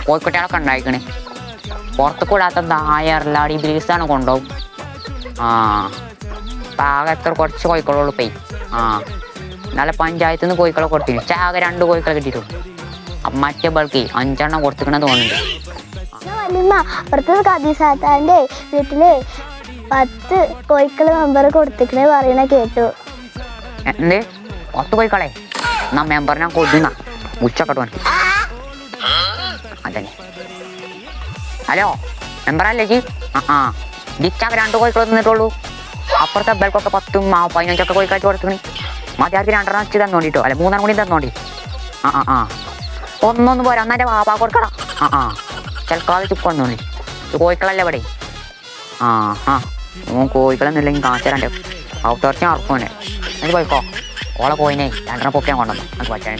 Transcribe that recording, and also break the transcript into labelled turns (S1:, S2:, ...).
S1: കോഴിക്കുട്ടികളൊക്കെ ഉണ്ടായിക്കണേ. പുറത്ത് കൂടാത്ത ദായർലാടി ബ്രീസാണ് കൊണ്ടുപോകും. ആകെ എത്ര കുറച്ച് കോഴിക്കളോട് പോയി. എന്നാലും പഞ്ചായത്തിൽ നിന്ന് കോഴിക്കളെ കൊടുത്തിരുന്നു. ആകെ 2 കോഴിക്കളെ കിട്ടിയിട്ടുള്ളൂ. മറ്റേ ബൾക്ക് 5 കൊടുത്തിക്കണ തോന്നുന്നുണ്ട്.
S2: അപ്പുറത്ത് കദീസാത്താന്റെ വീട്ടില് 10 കോഴിക്കള് മെമ്പർ കൊടുത്തിക്കണേ പറയണ കേട്ടു.
S1: എന്ത് 10 കോഴിക്കളെ? എന്നാ മെമ്പർ ഞാൻ കൊടുക്കുന്ന ഉച്ചക്കട്ട് വന്നു. അതന്നെ. ഹലോ മെമ്പറല്ലേ ജി? ഡിച്ചാകെ 2 കോഴിക്കളെ തിന്നിട്ടുള്ളൂ. അപ്പുറത്തെ ബൽക്കൊക്കെ 10 15 കോഴിക്കാറ്റ് കൊടുത്തിക്കണേ. മതിയാർക്ക് 2 വെച്ച് തന്നോണ്ടിട്ടോ, അല്ലെ 3 കൂടി തന്നോണ്ടി. ഒന്നൊന്നും പോരാ, എന്നാ എൻ്റെ വാപ്പാ കൊടുക്കടാ. ചിലക്കാതെ ചുക്കൊന്നോളി. കോഴിക്കളല്ലേ ഇവിടെ? കോഴിക്കളൊന്നുമില്ലെങ്കിൽ കാണിച്ചാൽ ഔട്ടർച്ച ആർക്കും അത് പോയിക്കോ. ഓളെ കോയിനെ 2 പൊക്കാൻ കൊണ്ടുവന്നു അത് പറ്റാൻ.